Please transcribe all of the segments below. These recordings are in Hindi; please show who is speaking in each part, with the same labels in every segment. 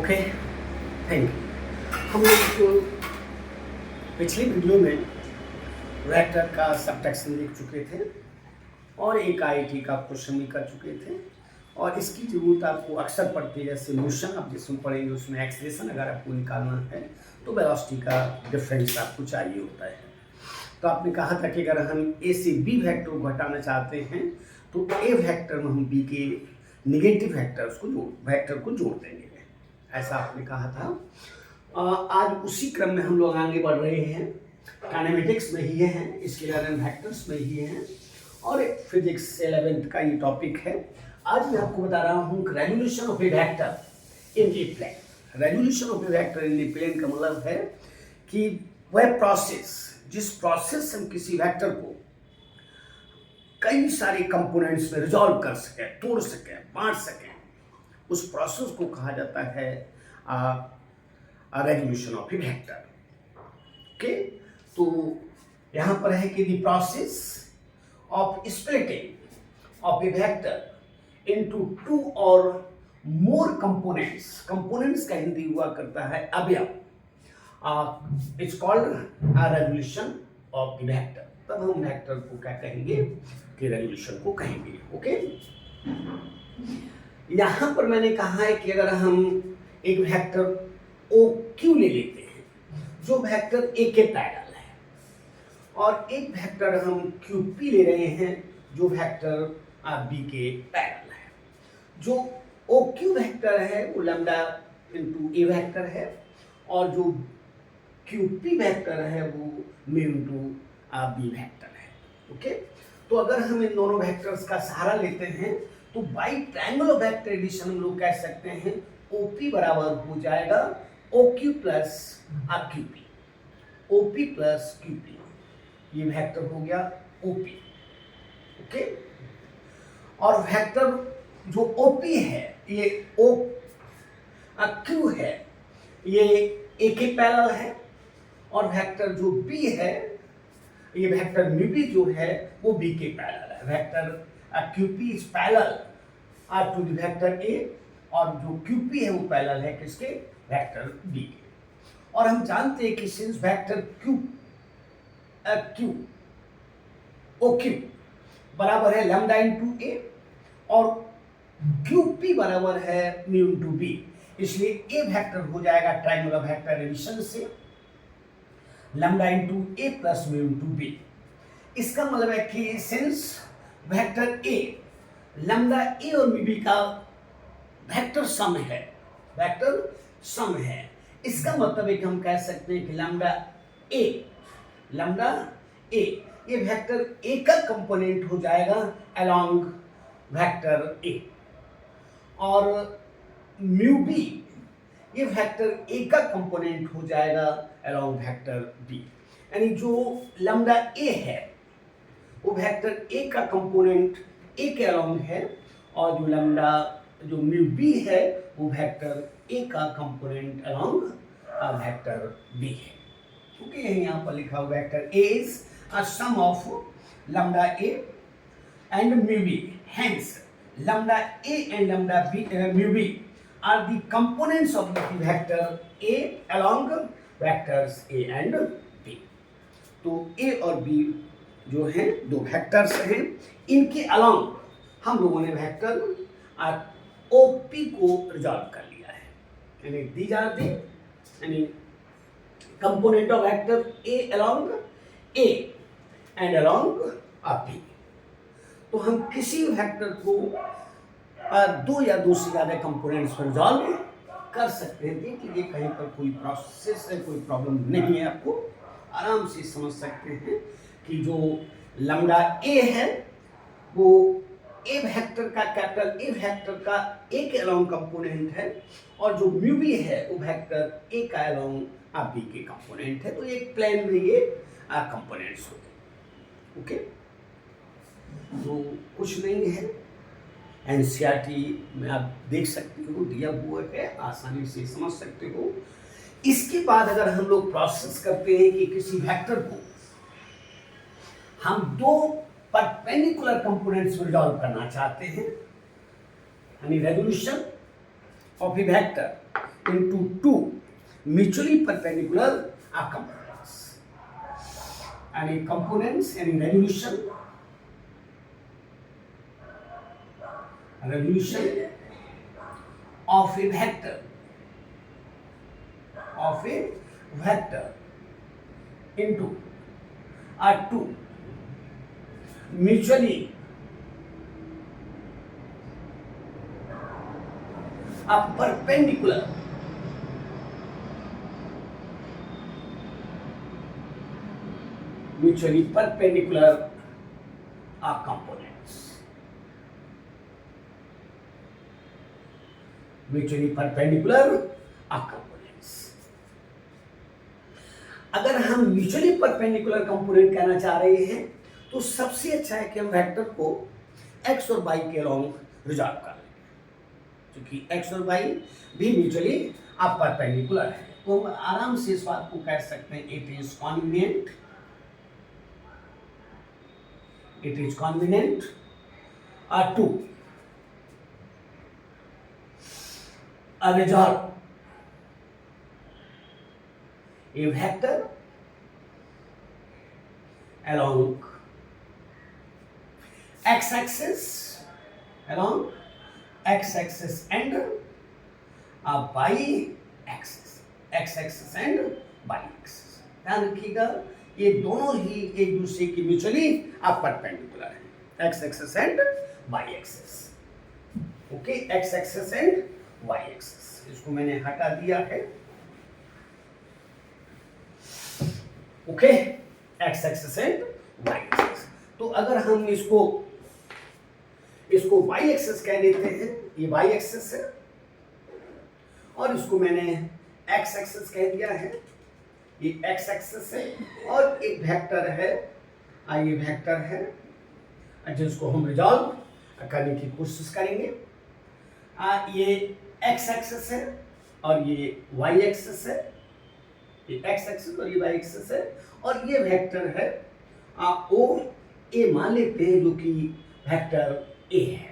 Speaker 1: Okay, thank you. हम लोग पिछली वीडियो में वेक्टर का सबट्रैक्शन देख चुके थे और एक आईटी का क्वेश्चन भी कर चुके थे और इसकी जरूरत आपको अक्सर पड़ती है। जैसे मोशन आप जिसमें पढ़ेंगे उसमें एक्सेलरेशन अगर आपको निकालना है तो वेलोसिटी का डिफरेंस आपको चाहिए होता है। तो आपने कहा था कि अगर हम ए से बी वेक्टर को घटाना चाहते हैं तो ए वेक्टर में हम बी के निगेटिव वेक्टर को जोड़ देंगे, ऐसा आपने कहा था। आज उसी क्रम में हम लोग आगे बढ़ रहे हैं। काइनेमेटिक्स में ही हैं, स्केलर एंड वेक्टर्स में ही हैं और फिजिक्स 11th का ये टॉपिक है। आज मैं आपको बता रहा हूँ resolution of a vector in a plane. Resolution of a vector in a plane का मतलब है कि वह प्रोसेस जिस प्रोसेस हम किसी वेक्टर को कई सारे कंपोनेंट्स में रिजॉल्व कर सकें, तोड़ सकें, बांट सकें, उस प्रोसेस को कहा जाता है resolution of a vector. Okay, तो यहां पर है कि the process of splitting of a vector into two और मोर कंपोनेंट्स का हिंदी हुआ करता है अवयव। It's called resolution of the vector. तब हम वेक्टर को क्या कहेंगे कि रेजोल्यूशन को कहेंगे। ओके, यहां पर मैंने कहा है कि अगर हम एक वेक्टर ओ क्यू ले लेते हैं जो वेक्टर ए के पैरेलल है और एक वेक्टर हम क्यू पी ले रहे हैं जो वेक्टर बी के पैरेलल है। जो ओ क्यू वेक्टर है वो लैम्डा इंटू ए वेक्टर है और जो क्यू पी वेक्टर है वो म्यू इंटू बी वेक्टर है। ओके, तो अगर हम इन दोनों वेक्टर्स का सहारा लेते हैं तो बाई ट्रायंगल वेक्टर एडिशन हम लोग कह सकते हैं OP बराबर हो जाएगा OQ plus QP। OP plus QP, ये वेक्टर हो गया OP। ओके, और वेक्टर जो OP है ये OQ है, ये A के पैरेलल है और वेक्टर जो B है ये वेक्टर म्यू जो है वो B के पैरेलल है। Vector QP is parallel to the vector A और जो QP है वो पैरेलल है किसके, वेक्टर B के। और हम जानते हैं कि सिंस वेक्टर OQ बराबर है लैम्डा इंटू A और QP बराबर है म्यू इंटू B, इसलिए A वेक्टर हो जाएगा ट्रायंगुलर वेक्टर एडिशन से lambda into A plus mu into B। इसका मतलब है कि since vector A lambda A और म्यू B का वेक्टर सम है, इसका मतलब है कि हम कह सकते हैं कि लैम्डा A ये वेक्टर A का कंपोनेंट हो जाएगा अलोंग वेक्टर A और म्यू B ये वेक्टर A का कंपोनेंट हो जाएगा अलोंग वेक्टर B। यानी जो लैम्डा A है वो वेक्टर A का कंपोनेंट A के अलोंग है और जो म्यू B है वो वेक्टर A का कंपोनेंट अलोंग वेक्टर B है। क्योंकि यहाँ पर लिखा हुआ vector A is a sum of lambda A and mu B, hence lambda A and lambda mu B are the components of the vector A along vectors A and B। तो A और B जो हैं दो वेक्टर्स हैं, इनके अलोंग हम लोगों ने वेक्टर OP को रिजॉल्व कर लिया है। यानी दीज आर दी यानी component of vector A along A and along B। तो हम किसी वेक्टर को दो या दो से ज्यादा कंपोनेंट्स पर रिजॉल्व कर सकते हैं। देख लीजिए कहीं पर कोई प्रोसेस है, कोई प्रॉब्लम नहीं है, आपको आराम से समझ सकते हैं कि जो लैम्डा A है वो A वेक्टर का कैपिटल A वेक्टर का A के अलोंग कंपोनेंट है और जो म्यू B है वो वेक्टर A का अलोंग B के कंपोनेंट है। तो एक प्लेन में ये कंपोनेंट्स होते हैं। ओके, तो कुछ नहीं है, एनसीईआरटी में आप देख सकते हो, दिया हुआ है, आसानी से समझ सकते हो। इसके बाद अगर हम लोग प्रोसेस करते हैं कि किसी वेक्टर को हम दो परपेंडिकुलर कंपोनेंट्स में रिजॉल्व करना चाहते हैं, यानी resolution of a vector into two mutually perpendicular components. Any components, any revolution of a vector into two mutually perpendicular components. Mutually perpendicular components. अगर हम म्यूचुअली परपेंडिकुलर कंपोनेंट कहना चाह रहे हैं तो सबसे अच्छा है कि हम वेक्टर को x और y के अलोंग रिजॉल्व कर लें, क्योंकि x और y भी म्यूचुअली परपेंडिकुलर है। तो हम आराम से इस बात को कह सकते हैं it is convenient to resolve a vector along x-axis and y-axis, x-axis and y-axis। ध्यान रखिएगा ये दोनों ही एक दूसरे की म्यूचुअली परपेंडिकुलर है, x-axis and y-axis। Okay, x-axis and y-axis, इसको मैंने हटा दिया है। Okay, x-axis and y-axis। तो अगर हम इसको y-axis कह देते हैं, ये y-axis है, और इसको मैंने x-axis कह दिया है, ये x-axis है, और एक वेक्टर है, ये वेक्टर है जिसको हम रिजॉल्व करने की कोशिश करेंगे। ये x-axis है और ये y-axis है, ये x-axis और ये y-axis है, और ये वेक्टर है ओ ए मान लेते हैं, जो कि वेक्टर ए है,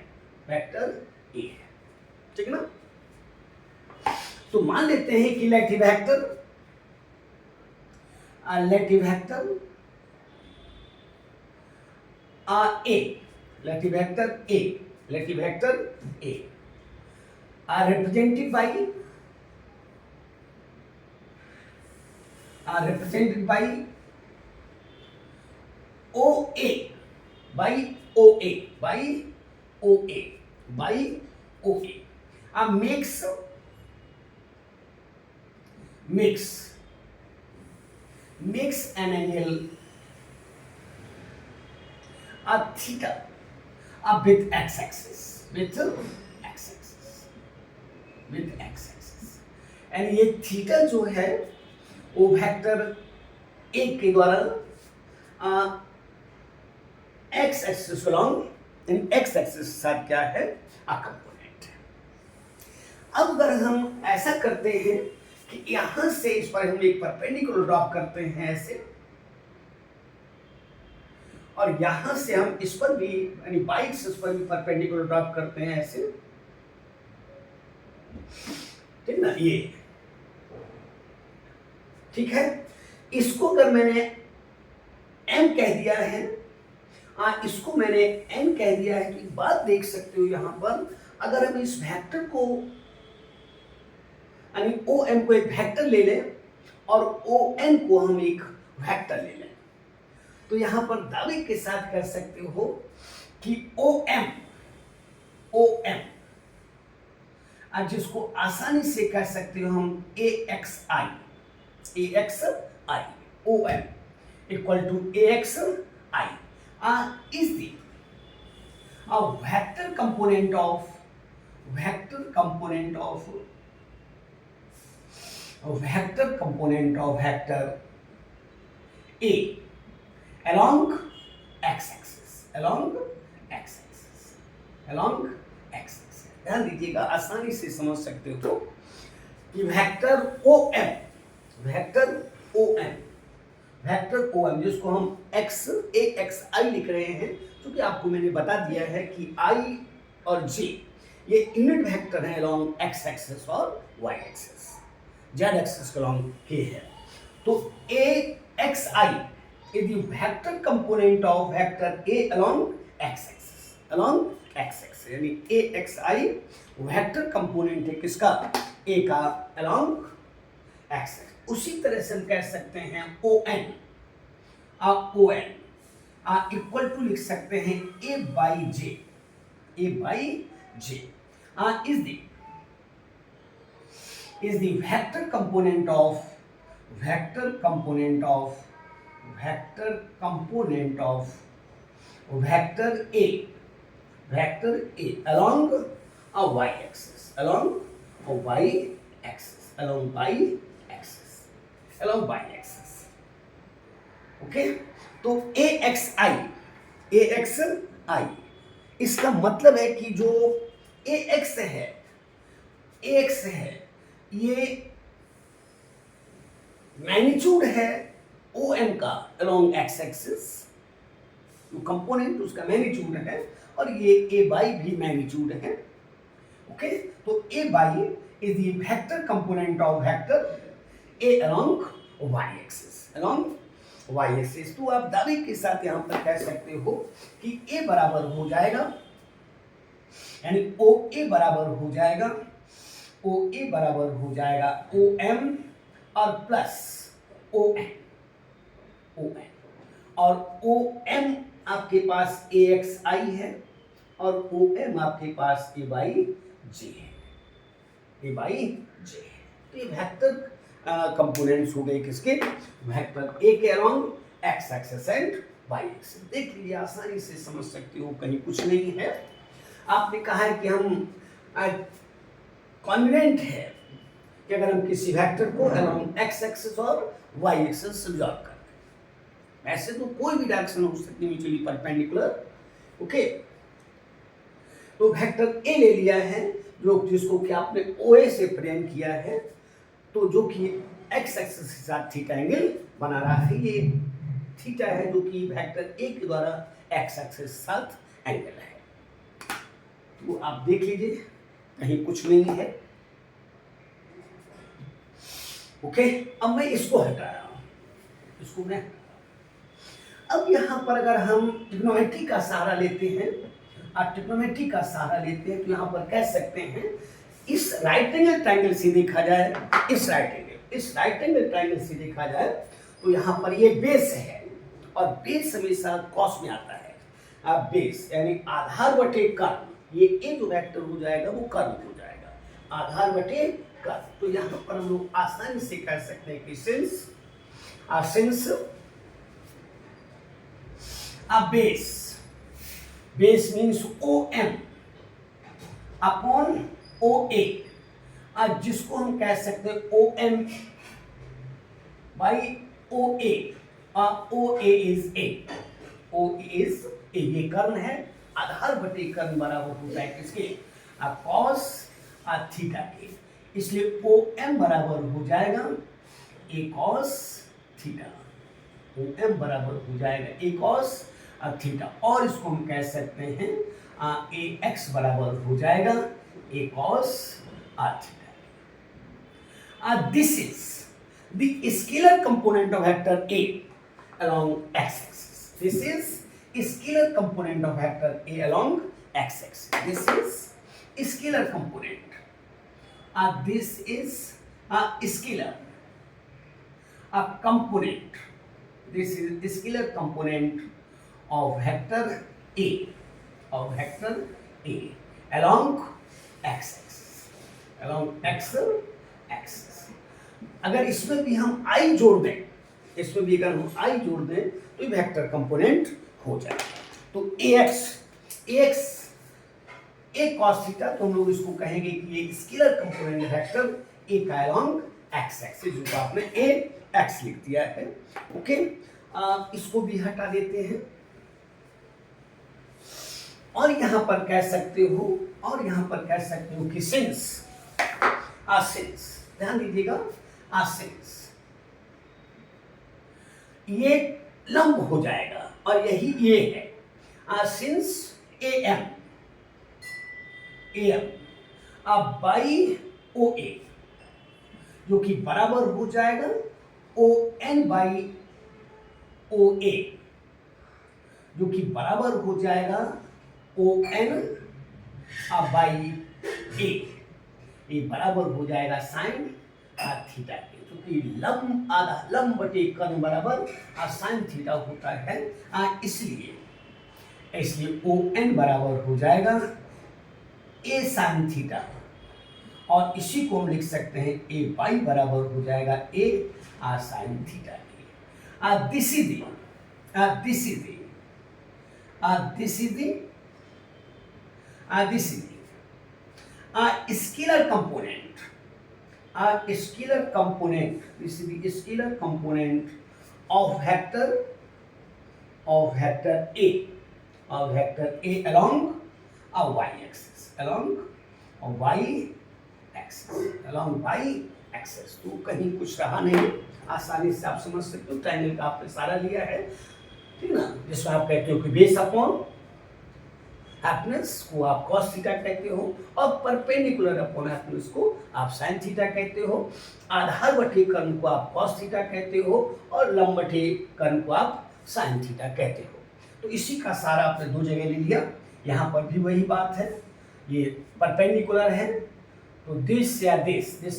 Speaker 1: ठीक है ना। तो मान लेते हैं कि let vector A are represented by OA makes an angle theta with x-axis, and ये थीटा जो है वो वेक्टर ए के द्वारा एक्स एक्सिस अलोंग इन एक्स एक्सिस साथ क्या है कंपोनेंट है। अब अगर हम ऐसा करते हैं कि यहां से इस पर हम एक परपेंडिकुलर ड्रॉप करते हैं ऐसे, और यहां से हम इस पर भी यानी बाई एक्सिस पर भी परपेंडिकुलर ड्रॉप करते हैं ऐसे, ठीक ना, ये ठीक है। इसको अगर मैंने m कह दिया है, इसको मैंने n कह दिया है, कि बात देख सकते हो यहां पर, अगर हम इस वेक्टर को यानी OM को एक वेक्टर ले लें और ON को हम एक वेक्टर ले लें, तो यहां पर दावे के साथ कह सकते हो कि OM जिसको आसानी से कह सकते हो हम AXI OM equal to AXI is the vector component of vector A along x-axis, ध्यान दीजिएगा, आसानी से समझ सकते हो कि वेक्टर OM जिसको हम AXI लिख रहे हैं, क्योंकि आपको मैंने बता दिया है कि I और J ये यूनिट वेक्टर है अलोंग एक्स एक्सिस और वाई एक्सिस, जेड एक्सिस के अलोंग ये है। तो A X I is the vector component of vector A along X axis, along X axis, यानी A X I vector component है किसका, ए का अलोंग एक्स एक्सिस। उसी तरह से हम कह सकते हैं O N, O N equal to लिख सकते हैं A by J, A by J is the vector component of vector component of vector a along a y axis, along y axis, okay. तो ए एक्स आई इसका मतलब है कि जो ए एक्स है ये मैग्नीट्यूड है ओ एम का अलोंग एक्स एक्सिस, जो कंपोनेंट उसका मैग्नीट्यूड है, और ये ए बाई भी मैग्नीट्यूड है, ओके। तो A by is the vector component of vector A along Y axis, along Y axis. तो आप दावे के साथ यहां पर कह सकते हो कि ए बराबर हो जाएगा, यानी ओ ए बराबर हो जाएगा, ओ ए बराबर हो जाएगा ओ एम और प्लस ओ एन, और ओ एम आपके पास ए एक्स आई है और ओ एम आपके पास ए बाई जे है, ए बाई जे है। तो ये वेक्टर कंपोनेंट्स हो गए किसके, वेक्टर ए के along X axis and Y axis. देख लीजिए, आसानी से समझ सकते हो, कहीं कुछ नहीं है। आपने कहा है कि हम कॉन्वेंट है कि अगर हम किसी वेक्टर को अलोंग एक्स एक्सिस और वाई एक्सिस रिजॉल्व करते हैं, ऐसे तो कोई भी डायरेक्शन हो सकती है म्यूचुअली परपेंडिकुलर, ओके। तो वेक्टर ए ले लिया है, जो जिसको कि आपने ओ ए से प्रेजेंट किया है, तो जो कि एक्स एक्सिस के साथ थीटा एंगल बना रहा है, ये थीटा है जो कि वेक्टर ए के द्वारा एक्स एक्सिस के साथ एंगल है। तो आप देख लीजिए, कहीं कुछ नहीं है, ओके। अब मैं इसको हटा रहा हूं, इसको मैं, अब यहां पर अगर हम ट्रिग्नोमेट्री का सहारा लेते हैं, ट्रिग्नोमेट्री का सहारा लेते हैं, तो यहां पर कह सकते हैं इस राइट एंगल ट्रायंगल से देखा जाए, इस राइट एंगल ट्रायंगल से देखा जाए, तो यहां पर ये बेस है, और बेस हमेशा कॉस में आता है। बेस यानी आधार बटे कर्व, ये ए जो वेक्टर हो जाएगा वो कर्व हो जाएगा, आधार बटे कर्व। तो यहां पर हम लोग आसानी से कह सकते हैं कि since base means O M upon O A, जिसको हम कह सकते हैं O M by O A, O A is A, ये कर्व है, आधार बटे कर्व बराबर होता है किसके, कॉस थीटा के, इसलिए ओ एम बराबर हो जाएगा A cos theta, O M बराबर हो जाएगा ए कॉस थीटा, और इसको हम कह सकते हैं ए एक्स बराबर हो जाएगा A cos theta. This is the scalar component of vector A along X axis, this is scalar component of vector A along x-axis. This is scalar component. This is a scalar component. This is scalar component of vector A, along x-axis, along x-axis. अगर इसमें भी हम i जोड़ दें, इसमें भी अगर हम i जोड़ दें, तो ये वेक्टर कंपोनेंट हो जाएगा। तो ax ए cos थीटा, तो हम लोग इसको कहेंगे कि ये स्केलर कंपोनेंट वेक्टर ए का अलोंग एक्स एक्सिस, जो आपने ए एक्स लिख दिया है, ओके। इसको भी हटा देते हैं, और यहां पर कह सकते हो कि सिंस, ध्यान दीजिएगा, सिंस ये लंब हो जाएगा, और यही ये है, since A M A M अब बाई ओ ए, जो कि बराबर हो जाएगा O N by O A, जो कि बराबर हो जाएगा ओ एन बाई ए, ये बराबर हो जाएगा साइन थीटा के, क्योंकि लंब आधा लंब बटे कर्ण बराबर साइन थीटा होता है, इसलिए ओ एन बराबर हो जाएगा ए साइन थीटा, और इसी को हम लिख सकते हैं ए बाई बराबर हो जाएगा ए साइन थीटा के। This is the scalar component, this is the scalar component of vector A along a y axis, तो कहीं कुछ रहा नहीं, आसानी से आप समझ सकते हो। ट्रायंगल का आपने सारा लिया है, ठीक ना, जिसमें आप कहते हो कि बेस अपॉन हैप्पीनेस को आप cos थीटा कहते हो, और परपेंडिकुलर अपॉन हैप्पीनेस को आप sin थीटा कहते हो, आधार बटे कर्ण को आप cos थीटा कहते हो, और लंब बटे कर्ण को आप sin थीटा कहते हो। तो इसी का सारा आपने दो जगह ले लिया, यहाँ पर भी वही बात है, ये परपेंडिकुलर है, तो दिस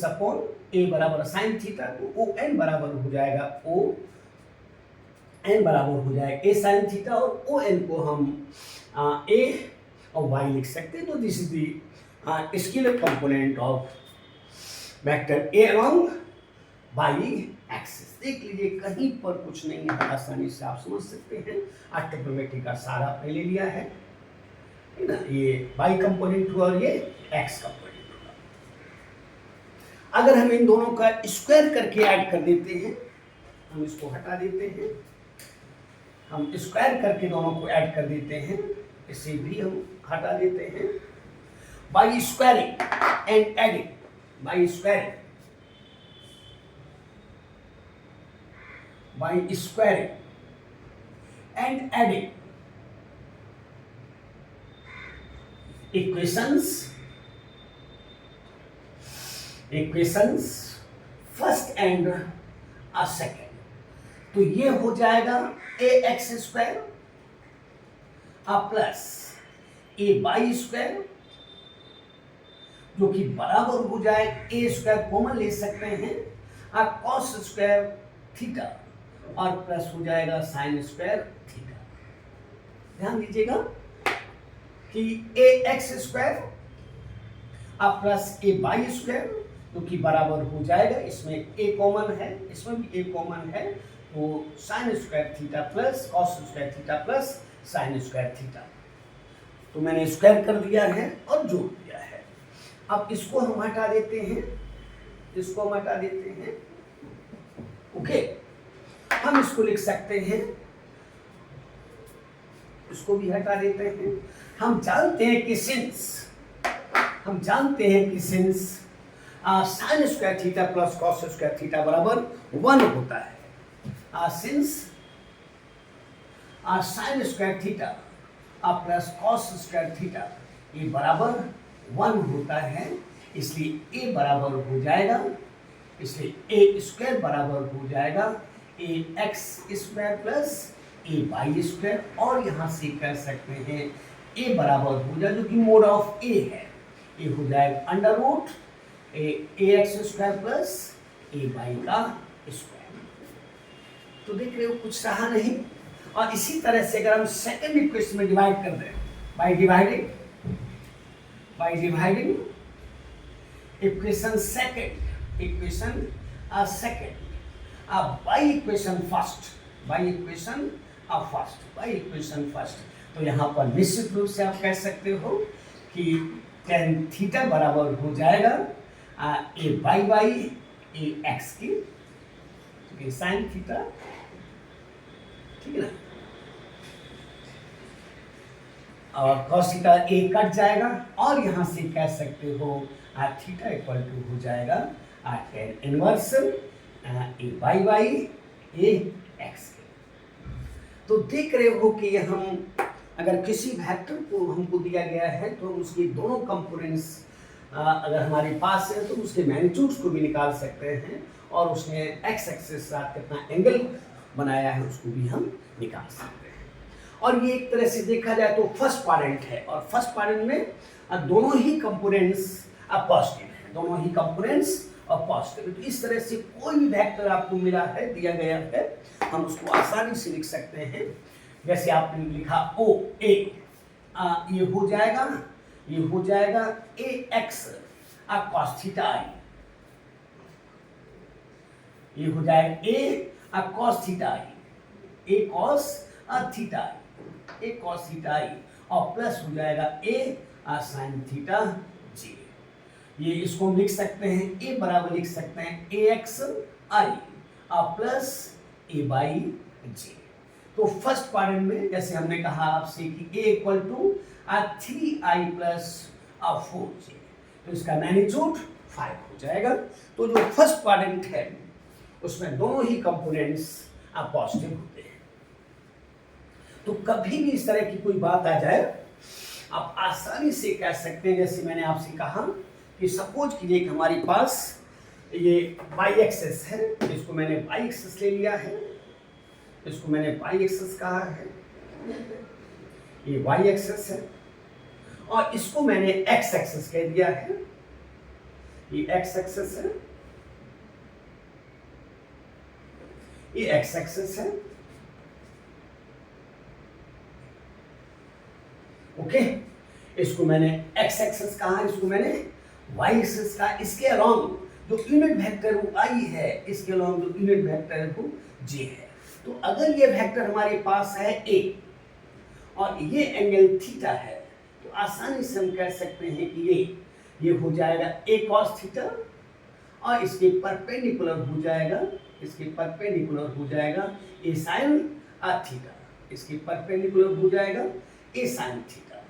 Speaker 1: अपॉन a बराबर sin थीटा, तो ओ एन बराबर हो जाएगा a sin थीटा, और ओ एन को हम a और y लिख सकते हैं। तो this is the scalar component of vector a along y axis. देख लीजिए कहीं पर कुछ नहीं है, आसानी से आप समझ सकते हैं। ट्रिग्नोमेट्री का सारा आपने ले लिया है ना, ये y कंपोनेंट हुआ और ये x कंपोनेंट हुआ। अगर हम इन दोनों का स्क्वायर करके ऐड कर देते हैं, हम इसको हटा देते हैं, हम स्क्वायर करके दोनों को ऐड कर देते हैं, इसे भी हम हटा देते हैं। By squaring and adding, by squaring and adding equations first and second, तो ये हो जाएगा A X square plus A by square, जो कि बराबर हो जाए ए स्क्वायर कॉमन ले सकते हैं कॉस स्क्वायर थीटा, और प्लस हो जाएगा साइन स्क्वायर थीटा। ध्यान दीजिएगा कि A X square plus A by square, जो कि बराबर हो जाएगा, इसमें ए कॉमन है, इसमें भी ए कॉमन है, तो sign square theta plus cos square theta plus sign square theta. तो मैंने स्क्वायर कर दिया है और जोड़ दिया है। अब इसको हम हटा देते हैं, ओके। हम इसको लिख सकते हैं, इसको भी हटा देते हैं। हम जानते हैं कि since sign square theta plus cos square theta बराबर 1 होता है, since sign square theta plus cos square theta ये बराबर 1 होता है, इसलिए ए बराबर हो जाएगा, इसलिए ए स्क्वायर बराबर हो जाएगा A X square plus A Y square, और यहाँ से कह सकते हैं ए बराबर हो जाए, जो कि मोड ऑफ ए है, ए हो जाएगा अंडर रूट ए एक्स स्क्वायर प्लस ए वाई का स्क्वायर। तो देख रहे हो कुछ रहा नहीं। और इसी तरह से अगर हम सेकंड इक्वेशन में डिवाइड कर दें by dividing equation second by equation first, तो यहाँ पर निश्चित रूप से आप कह सकते हो कि tan थीटा बराबर हो जाएगा ए बाई बाई ए एक्स की, क्योंकि साइन थीटा, ठीक है ना, और cos थीटा ए कट जाएगा, और यहाँ से कह सकते हो थीटा इक्वल टू हो जाएगा tan inverse A by by A x के। तो देख रहे हो कि हम अगर किसी वेक्टर को हमको दिया गया है तो हम उसके दोनों कंपोनेंट्स अगर हमारे पास है तो उसके मैग्नीट्यूड्स को भी निकाल सकते हैं और उसने एक्स एक्सिस के साथ कितना एंगल बनाया है उसको भी हम निकाल सकते हैं। और ये एक तरह से देखा जाए तो फर्स्ट क्वाड्रेंट है, और फर्स्ट क्वाड्रेंट में दोनों ही कंपोनेंट्स पॉजिटिव हैं, दोनों ही कंपोनेंट्स पॉजिटिव। तो इस तरह से कोई भी वेक्टर आपको मिला है, दिया गया है, हम उसको आसानी से लिख सकते हैं। जैसे आपने लिखा ओ ए, ये हो जाएगा, ये हो जाएगा ए एक्स कॉस थीटा आई, ये हो जाएगा A cos theta I, A cos theta I, A cos theta आई, और प्लस हो जाएगा ए साइन थीटा जी। ये इसको हम लिख सकते हैं, ए बराबर लिख सकते हैं A X I plus A by J. तो फर्स्ट क्वाड्रेंट में जैसे हमने कहा आपसे कि ए equal to 3i plus 4j, तो इसका मैग्नीट्यूड 5 हो जाएगा। तो जो फर्स्ट क्वाड्रेंट है उसमें दोनों ही कंपोनेंट्स पॉजिटिव होते हैं। तो कभी भी इस तरह की कोई बात आ जाए आप आसानी से कह सकते हैं, जैसे मैंने आपसे कहा कि सपोज कीजिए कि हमारे पास ये y एक्सिस है, इसको मैंने y एक्सिस ले लिया है, इसको मैंने y एक्सिस कहा है, ये y एक्सिस है, और इसको मैंने x एक्सिस कह दिया है, ये x एक्सिस है, ये x एक्सिस है। ओके, इसको मैंने x एक्सिस कहा, इसको मैंने y एक्सिस कहा। इसके अलोंग जो यूनिट वेक्टर वो i है, इसके अलोंग जो यूनिट वेक्टर है वो j है। तो अगर ये वेक्टर हमारे पास है a और ये एंगल थीटा है, तो आसानी से हम कह सकते हैं कि ये हो जाएगा a cos थीटा, और इसके परपेंडिकुलर हो जाएगा, इसके परपेंडिकुलर हो जाएगा a sin थीटा, इसके परपेंडिकुलर हो जाएगा a sin थीटा।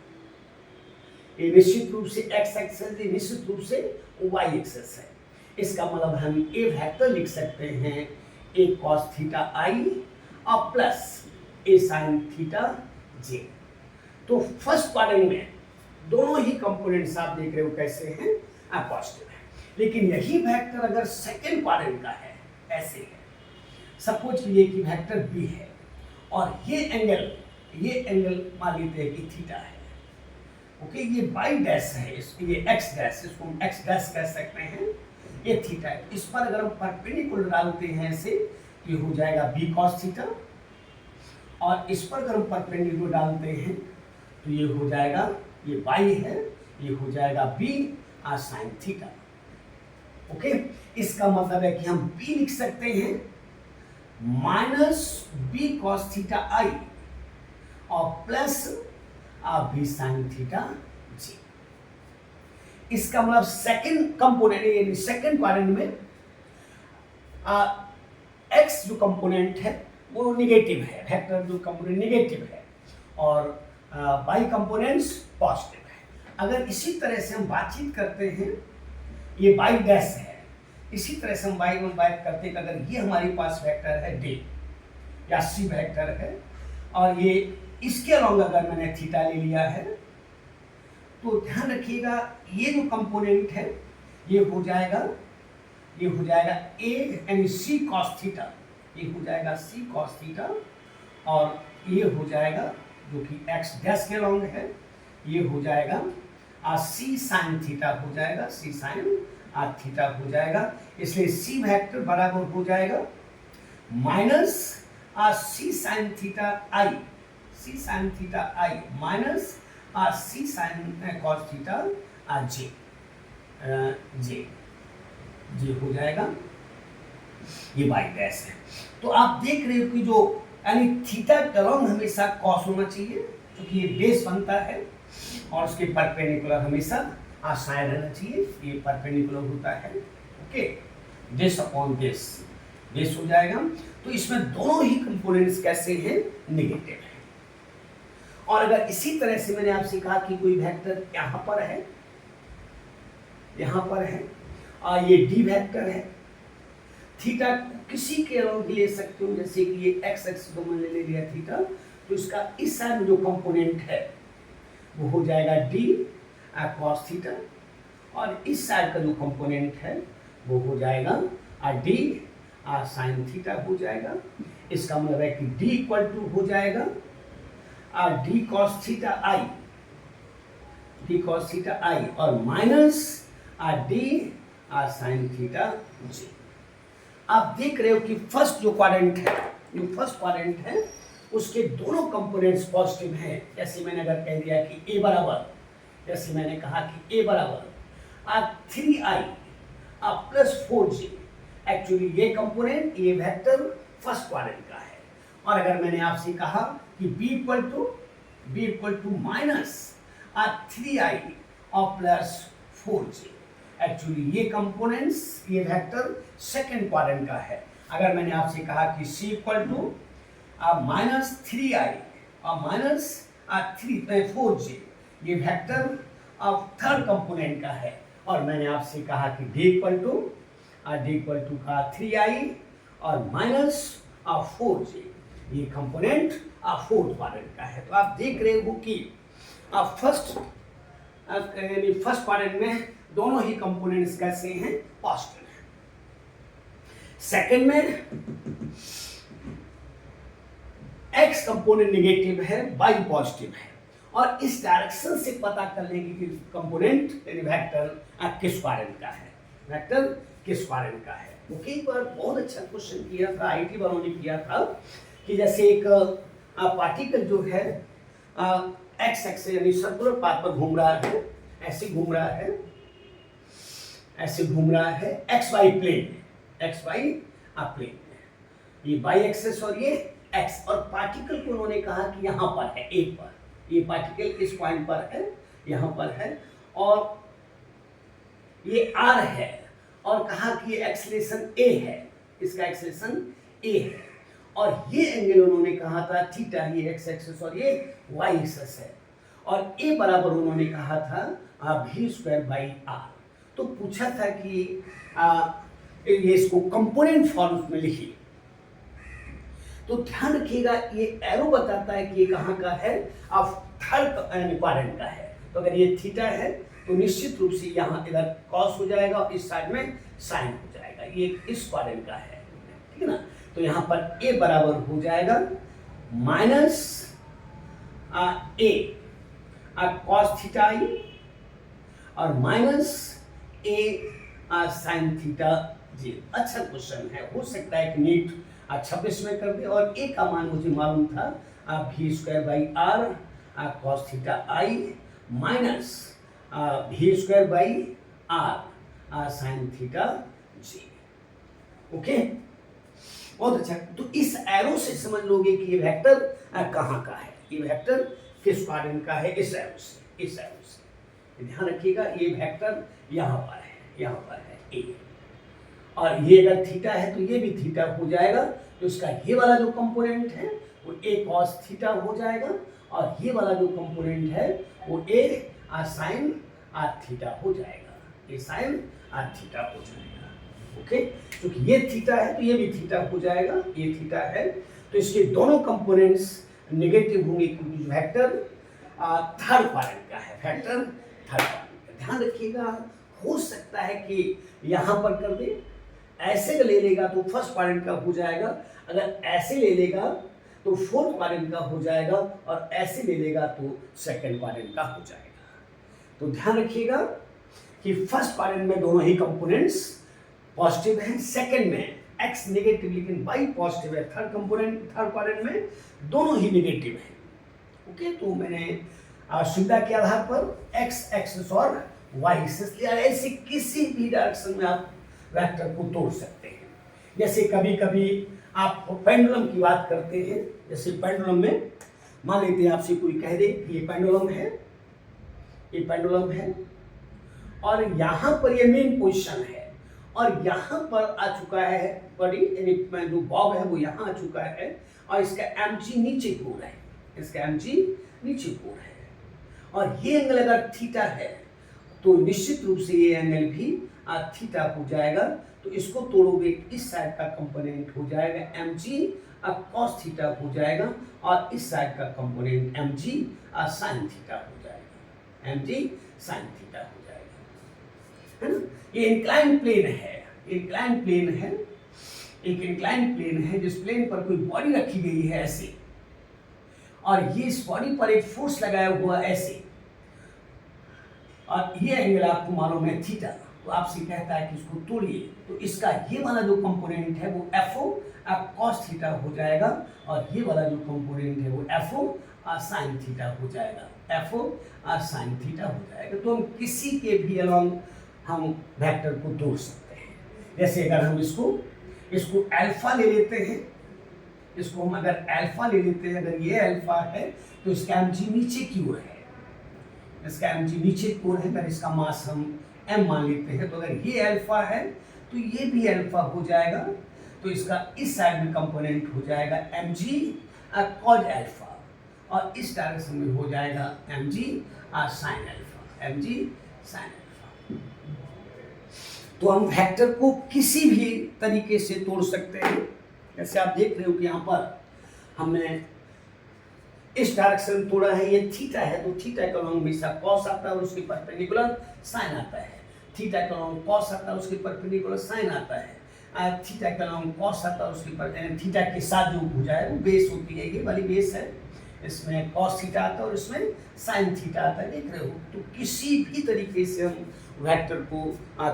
Speaker 1: ये निश्चित रूप से x एक्सिस, ये निश्चित रूप से y एक्सिस है। इसका मतलब हम a वेक्टर लिख सकते हैं a cos थीटा i और plus a sin theta j। तो फर्स्ट क्वाड्रेंट में दोनों ही कंपोनेंट्स आप देख रहे हो कैसे हैं, पॉजिटिव है। लेकिन यही वेक्टर अगर सेकंड क्वाड्रेंट का है, ऐसे है, सपोज कीजिए कि वेक्टर b है और ये एंगल मान लेते हैं कि थीटा है। ओके, ये बाई डैश है, ये एक्स डैश, इसको हम एक्स डैश कह सकते हैं, ये थीटा है। इस पर अगर हम परपेंडिकुलर डालते हैं ऐसे, ये हो जाएगा बी कॉस थीटा, और इस पर अगर हम परपेंडिकुलर डालते हैं तो ये हो जाएगा, ये बाई है, ये हो जाएगा बी साइन थीटा। ओके, इसका मतलब है कि हम बी लिख सकते हैं माइनस बी कॉस थीटा आई और प्लस बी साइन थीटा जी। इसका मतलब सेकंड कंपोनेंट, यानी सेकंड क्वाड्रेंट में एक्स जो कंपोनेंट है वो निगेटिव है, वेक्टर जो कंपोनेंट निगेटिव है, और बाई कंपोनेंट्स पॉजिटिव है। अगर इसी तरह से हम बातचीत करते हैं, ये बाई डैश है, इसी तरह से हम बात करते हैं कि अगर ये हमारे पास वेक्टर है डी या सी वेक्टर है, और ये इसके अलोंग अगर मैंने थीटा ले लिया है, तो ध्यान रखिएगा ये जो कंपोनेंट है ये हो जाएगा ए यानी सी कॉस थीटा, ये हो जाएगा सी कॉस थीटा, और ये हो जाएगा जो कि एक्स डैश के अलोंग है, ये हो जाएगा सी साइन थीटा हो जाएगा, सी साइन थीटा हो जाएगा। इसलिए सी वेक्टर बराबर हो जाएगा minus C sine theta I, C sine theta I minus C sine cos theta जे हो जाएगा, ये बाई डैश है। तो आप देख रहे हो कि जो यानी थीटा के अलोंग हमेशा कॉस होना चाहिए, क्योंकि ये बेस बनता है, और उसके परपेंडिकुलर हमेशा साइन रहना चाहिए, ये परपेंडिकुलर होता है। ओके, दिस अपॉन दिस हो जाएगा। तो इसमें दोनों ही कंपोनेंट्स कैसे हैं, निगेटिव है। और अगर इसी तरह से मैंने आपसे कहा कि कोई वेक्टर यहाँ पर है, यहाँ पर है, और ये डी वेक्टर है, थीटा किसी के अलोंग ले सकते हो, जैसे कि ये एक्स एक्सिस को मैंने ले लिया थीटा, तो इसका इस साइड में जो कंपोनेंट है वो हो जाएगा डी कॉस थीटा, और इस साइड का जो कंपोनेंट है वो हो जाएगा डी साइन थीटा हो जाएगा। इसका मतलब है कि डी इक्वल टू हो जाएगा डी कॉस थीटा आई, डी कॉस थीटा आई, और माइनस डी साइन थीटा जी। आप देख रहे हो कि फर्स्ट जो क्वाड्रेंट है, जो फर्स्ट क्वाड्रेंट है उसके दोनों कंपोनेंट्स पॉजिटिव हैं। जैसे मैंने अगर कह दिया कि ए बराबर, जैसे मैंने कहा कि ए बराबर 3i प्लस 4j, एक्चुअली ये कंपोनेंट, ये वेक्टर फर्स्ट क्वाड्रेंट का है। और अगर मैंने आपसे कहा कि b equal to minus 3i और प्लस 4j, एक्चुअली ये कंपोनेंट्स, ये वेक्टर सेकंड क्वाड्रेंट का है। अगर मैंने आपसे कहा कि c equal to minus 3i और माइनस 4j, ये वेक्टर अब थर्ड कंपोनेंट का है। और मैंने आपसे कहा कि d इक्वल टू का 3i और माइनस 4j, ये कंपोनेंट फोर्थ क्वाड्रेंट का है। तो आप देख रहे हो कि फर्स्ट क्वाड्रेंट में दोनों ही कंपोनेंट्स कैसे हैं, पॉजिटिव हैं। सेकंड में x कंपोनेंट नेगेटिव है, y पॉजिटिव है, और इस डायरेक्शन से पता कर लेंगे कि कंपोनेंट यानी वेक्टर किस क्वाड्रेंट का है, वेक्टर किस क्वाड्रेंट का है। ओके, एक बार बहुत अच्छा क्वेश्चन किया था, आईटी वालों ने किया था कि जैसे एक पार्टिकल जो है एक्स एक्सिस यानी सर्कुलर पाथ पर घूम रहा है, ऐसे घूम रहा है, ऐसे घूम रहा है एक्स वाई प्लेन में, एक्स वाई प्लेन में, ये वाई एक्सिस और ये एक्स, और पार्टिकल को उन्होंने कहा कि यहाँ पर है, ए पर, ये पार्टिकल इस पॉइंट पर है, यहाँ पर है, और ये आर है, और कहा कि ये एक्सेलरेशन ए है, इसका एक्सेलरेशन ए है, और ये एंगल उन्होंने कहा था थीटा, ये एक्स एक्सिस और ये वाई एक्सिस है, और ए बराबर उन्होंने कहा था v स्क्वायर बाई आर। तो पूछा था कि ये इसको कंपोनेंट फॉर्म में लिखिए। तो ध्यान रखिएगा, ये एरो बताता है कि ये कहाँ का है, अब थर्ड क्वाड्रेंट का है। तो अगर ये थीटा है तो निश्चित रूप से यहाँ इधर कॉस हो जाएगा और इस साइड में साइन हो जाएगा, ये इस क्वाड्रेंट का है, ठीक है ना। तो यहाँ पर a बराबर हो जाएगा माइनस ए कॉस थीटा आई और माइनस ए साइन थीटा जी। अच्छा क्वेश्चन है, हो सकता है कि नीट 26 में कर दे। और ए का मान मुझे मालूम था v square by R cos theta I minus v square by R sine theta जी। ओके, बहुत अच्छा। तो इस एरो से समझ लोगे कि ये वेक्टर कहाँ का है, ये वेक्टर किस क्वाड्रेंट का है, इस एरो से, इस एरो से ध्यान रखिएगा। ये वेक्टर यहाँ पर है, यहाँ पर है ए, और ये अगर थीटा है तो ये भी थीटा हो जाएगा। तो इसका ये वाला जो कंपोनेंट है वो ए कॉस थीटा हो जाएगा, और ये वाला जो कंपोनेंट है वो ए साइन थीटा हो जाएगा, ये साइन थीटा हो जाएगा। ओके, क्योंकि ये थीटा है तो ये भी थीटा हो जाएगा, ये थीटा है तो इसके दोनों कंपोनेंट्स नेगेटिव होंगे, क्योंकि वेक्टर थर्ड क्वाड्रेंट का है, वेक्टर थर्ड क्वाड्रेंट का। ध्यान रखिएगा, हो सकता है कि यहाँ पर कर दे, ऐसे ले लेगा तो फर्स्ट क्वाड्रेंट का हो जाएगा, अगर ऐसे ले लेगा तो फोर्थ क्वाड्रेंट का हो जाएगा, और ऐसे ले लेगा तो सेकंड क्वाड्रेंट का हो जाएगा। तो ध्यान रखिएगा कि फर्स्ट क्वाड्रेंट में दोनों ही कंपोनेंट्स पॉजिटिव है, सेकंड में x नेगेटिव लेकिन y पॉजिटिव है, थर्ड कंपोनेंट थर्ड क्वाड्रेंट में दोनों ही नेगेटिव है। ओके, तो मैंने सुविधा के आधार पर x एक्सिस और y एक्सिस लिया। ऐसे किसी भी डायरेक्शन में आप वेक्टर को तोड़ सकते हैं। जैसे कभी कभी आप पेंडुलम की बात करते हैं, जैसे पेंडुलम में मान लेते हैं आपसे कोई कह दे कि ये पेंडुलम है, ये पेंडुलम है, और यहाँ पर ये मेन पोजीशन है, और यहाँ पर आ चुका है बड़ी यानी जो बॉब है वो यहाँ आ चुका है, और इसका mg नीचे की ओर है, इसका mg नीचे की ओर है, और ये एंगल अगर थीटा है तो निश्चित रूप से ये एंगल भी थीटा हो जाएगा। तो इसको तोड़ोगे, इस साइड का कंपोनेंट हो जाएगा mg कॉस थीटा हो जाएगा और इस साइड का component M G sine theta हो जाएगा, एम जी साइन थीटा हो जाएगा, है ना। ये इंक्लाइन प्लेन है, इंक्लाइन प्लेन है, एक इंक्लाइन प्लेन है जिस प्लेन पर कोई बॉडी रखी गई है ऐसे, और ये इस बॉडी पर एक फोर्स लगाया हुआ ऐसे, और ये एंगल आपको मालूम है थीटा, तो आपसे कहता है कि इसको तोड़िए, तो इसका ये वाला जो कंपोनेंट है वो एफओ कॉस थीटा हो जाएगा, और ये वाला जो कंपोनेंट है वो एफओ साइन थीटा हो जाएगा, एफओ साइन थीटा हो जाएगा। तो हम किसी के भी अलोंग हम वेक्टर को तोड़ सकते हैं। जैसे अगर हम इसको अल्फा ले लेते हैं, इसको हम अगर अल्फा ले लेते हैं, अगर ये अल्फा है तो इसका एम जी नीचे की ओर है, इसका एम जी नीचे की ओर है, अगर इसका मास हम एम मान लेते हैं, तो अगर ये अल्फा है तो ये भी अल्फा हो जाएगा, तो इसका इस साइड में कंपोनेंट हो जाएगा एम जी कॉज अल्फा, और इस डायरेक्शन में हो जाएगा M G sine alpha, M G sine alpha. तो हम वेक्टर को किसी भी तरीके से तोड़ सकते हैं। जैसे आप देख रहे हो कि यहाँ पर हमने इस डायरेक्शन में तोड़ा है, ये थीटा है, तो थीटा का लॉन्ग हमेशा कॉस आता है और उसके परपेंडिकुलर साइन आता है, थीटा का लॉन्ग कॉस आता है उसके परपेंडिकुलर साइन आता है, थीटा का लॉन्ग कॉस आता है उसके पर थीटा के साथ जो भुजा है वो बेस होती है, ये वाली बेस है, इसमें कॉस थीटा आता है और इसमें साइन थीटा आता है, देख रहे हो। तो किसी भी तरीके से हम वेक्टर को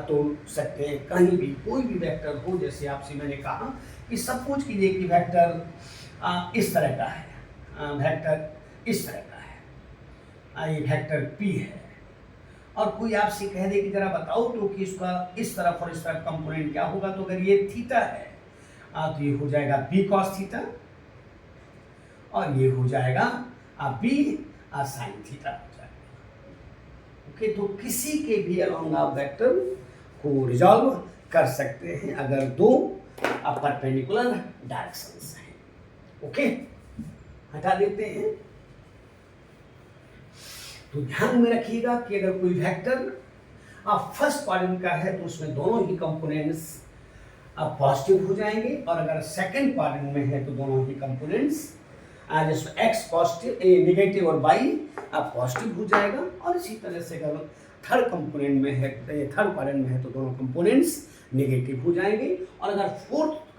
Speaker 1: तोड़ सकते हैं, कहीं भी कोई भी वेक्टर हो। जैसे आपसे मैंने कहा कि सपोज कीजिए कि वेक्टर इस तरह का है, वेक्टर इस तरह का है, ये वेक्टर P है, और कोई आपसे कह दे कि जरा बताओ तो कि इसका इस तरफ और इस तरफ कंपोनेंट क्या होगा, तो अगर ये थीटा है तो ये हो जाएगा B cos थीटा, और ये हो जाएगा B sin थीटा हो जाएगा। ओके, तो किसी के भी अलोंग आप वेक्टर को रिजॉल्व कर सकते हैं अगर दो परपेंडिकुलर डायरेक्शंस हैं। ओके, हटा देते हैं। तो ध्यान में रखिएगा कि अगर कोई वेक्टर फर्स्ट क्वाड्रेंट का है तो उसमें दोनों ही कंपोनेंट्स पॉजिटिव हो जाएंगे, और अगर सेकंड क्वाड्रेंट में है तो दोनों ही कंपोनेंट्स जिसमें एक्स पॉजिटिव नेगेटिव और वाई पॉजिटिव हो जाएगा, और इसी तरह से अगर थर्ड कंपोनेंट में है, थर्ड क्वाड्रेंट में है तो दोनों कंपोनेंट्स नेगेटिव हो जाएंगे, और अगर फोर्थ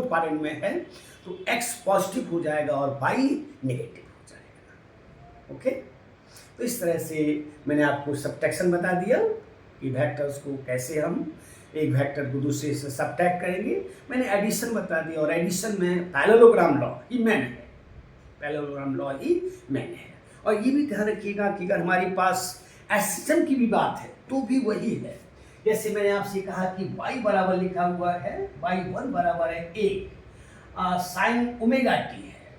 Speaker 1: क्वाड्रेंट में है तो एक्स पॉजिटिव हो जाएगा और वाई नेगेटिव हो जाएगा। ओके, तो इस तरह से मैंने आपको सबट्रैक्शन बता दिया कि वेक्टर्स को कैसे हम एक वेक्टर को दूसरे से सबट्रैक्ट करेंगे। मैंने एडिशन बता दिया, और एडिशन में पैरेललोग्राम लॉ ही मैन है, पैरेललोग्राम लॉ ही मैन है। और ये भी ध्यान रखिएगा कि अगर हमारे पास एसिस्टम की भी बात है तो भी वही है। जैसे मैंने आपसे कहा कि y बराबर लिखा हुआ है, y1 बराबर है a साइन ओमेगा टी है,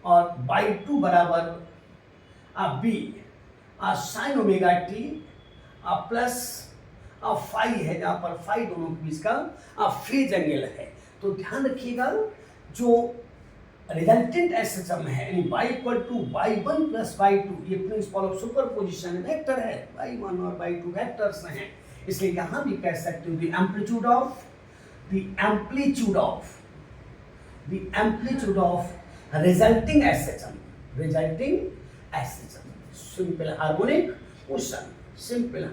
Speaker 1: और y2 बराबर b sine omega T plus phi है, जहाँ पर फाई दोनों के बीच का फेज एंगल है। तो ध्यान रखिएगा जो रिजल्टेंट एसएचएम है यानी y equal to y1 plus y2, ये प्रिंसिपल ऑफ सुपरपोजिशन वेक्टर है, y1 और y2 वेक्टर्स हैं, इसलिए यहाँ भी कह सकते हो the amplitude of resulting SHM, simple harmonic motion, simple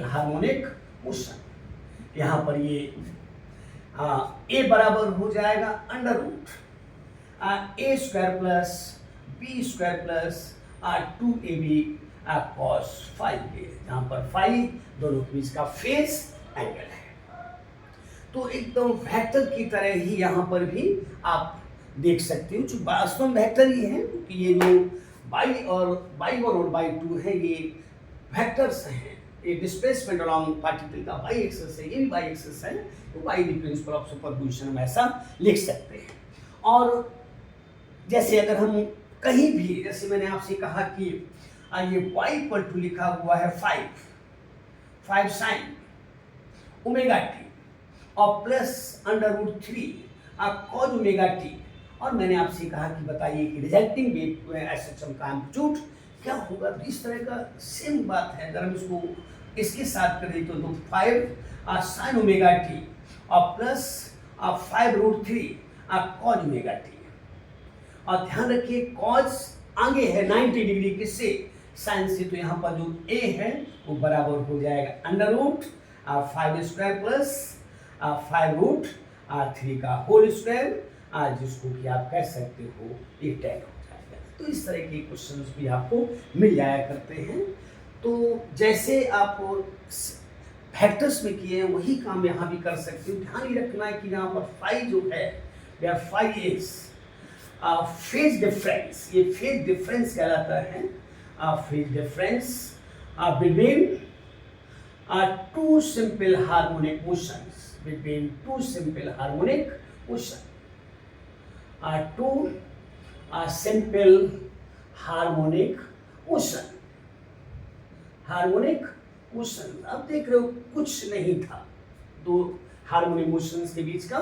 Speaker 1: harmonic motion। यहाँ पर ये a बराबर हो जाएगा under root a square plus b square plus 2ab cos phi के, जहाँ पर phi दोनों के बीच का फेज एंगल है। तो एकदम वेक्टर की तरह ही यहाँ पर भी आप देख सकते हो, जो वास्तव में वेक्टर ही है कि ये जो y1 और y2 है ये वेक्टर्स हैं, ये डिस्प्लेसमेंट अलोंग पार्टिकल का y एक्सिस है, ये भी y एक्सिस है, तो y the principle of superposition हम ऐसा लिख सकते हैं। और जैसे अगर हम कहीं भी, जैसे मैंने आपसे कहा कि ये y इक्वल टू लिखा हुआ है 5 साइन ओमेगा टी और plus under root 3 cos omega T, और मैंने आपसे कहा कि बताइए कि रिजल्टिंग वेव एसएचएम का एम्पलीट्यूड क्या होगा, तो इस तरह का सेम बात है। अगर हम इसको इसके साथ करें तो 5 साइन ओमेगा टी और प्लस 5√3 कॉज ओमेगा टी। और ध्यान रखिए कॉज आगे है 90 डिग्री किससे, साइन से, तो यहाँ पर जो a है वो बराबर हो जाएगा √5² प्लस 5√3 का होल स्क्वायर, जिसको कि आप कह सकते हो ये tan हो जाएगा। तो इस तरह के क्वेश्चंस भी आपको मिल जाया करते हैं। तो जैसे आप फैक्टर्स में किए हैं वही काम यहाँ भी कर सकते हो। ध्यान ही रखना है कि यहाँ पर फाई जो है फाई इज फेज डिफरेंस, ये फेज डिफरेंस कहलाता है, phase difference between two simple harmonic motions, between two simple harmonic motion, two simple harmonic motion, harmonic motion. अब देख रहे हो कुछ नहीं था, दो हार्मोनिक मोशंस के बीच का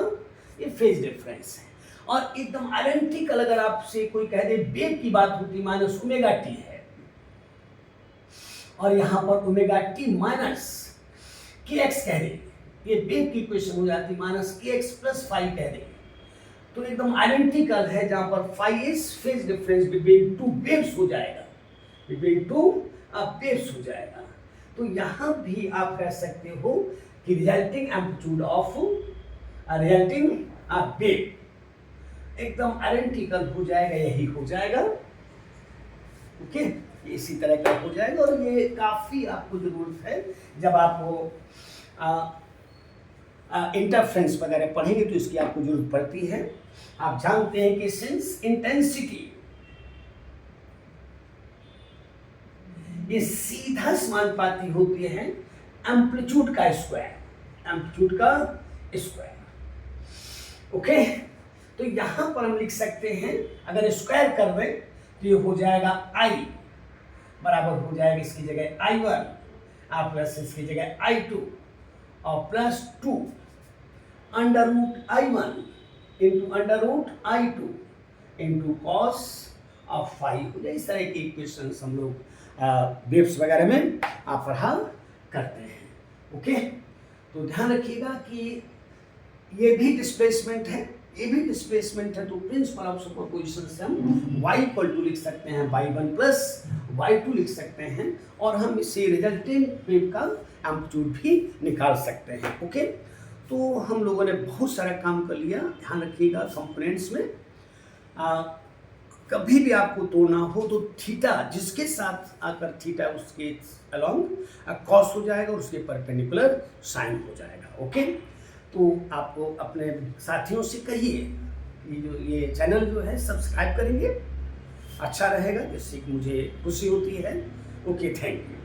Speaker 1: ये फेज डिफरेंस है। और एकदम आइडेंटिकल अगर आपसे कोई कह दे वेव की बात होती माइनस ओमेगा टी है, और यहां पर ओमेगा टी माइनस के एक्स कह दे, ये वेव की इक्वेशन हो जाती माइनस के एक्स प्लस फाइव कह दे, तो एकदम आइडेंटिकल है। जहां पर five is phase difference between two waves हो जाएगा, बिटवीन टू वेव्स हो जाएगा। तो यहां भी आप कह सकते हो कि resulting amplitude of resulting wave एकदम आइडेंटिकल हो जाएगा, यही हो जाएगा। ओके, इसी तरह का हो जाएगा। और ये काफी आपको जरूरत है जब आप इंटरफ्रेंस वगैरह पढ़ेंगे तो इसकी आपको जरूरत पड़ती है। आप जानते हैं कि सिंस इंटेंसिटी ये सीधा समानुपाती होती है एम्पलीट्यूड का स्क्वायर, एम्पलीट्यूड का स्क्वायर। ओके, तो यहां पर हम लिख सकते हैं अगर स्क्वायर कर दें तो ये हो जाएगा I बराबर हो जाएगा इसकी जगह I1 प्लस इसकी जगह I2 और plus 2 √I1 into √I2 into cos of 5। इस तरह के इक्वेशन हम लोग वेव्स वगैरह में आप पढ़ा करते हैं। ओके, तो ध्यान रखिएगा कि ये भी डिस्प्लेसमेंट है, ये भी डिस्प्लेसमेंट है। तो प्रिंसिपल ऑफ सुपरपोजिशन से हम y इक्वल टू लिख सकते हैं y1 प्लस y2 लिख सकते हैं, और हम इससे रिजल्टेंट वेव का एम्पलीट्यूड भी निकाल सकते हैं। ओके, तो हम लोगों ने बहुत सारा काम कर लिया। ध्यान रखिएगा कंपोनेंट्स में कभी भी आपको तोड़ना हो तो थीटा जिसके साथ आकर थीटा उसके अलोंग कॉस हो जाएगा और उसके परपेंडिकुलर साइन हो जाएगा। ओके, तो आपको अपने साथियों से कहिए ये चैनल जो है सब्सक्राइब करेंगे, अच्छा रहेगा, जिससे कि मुझे खुशी होती है। Okay, thank you.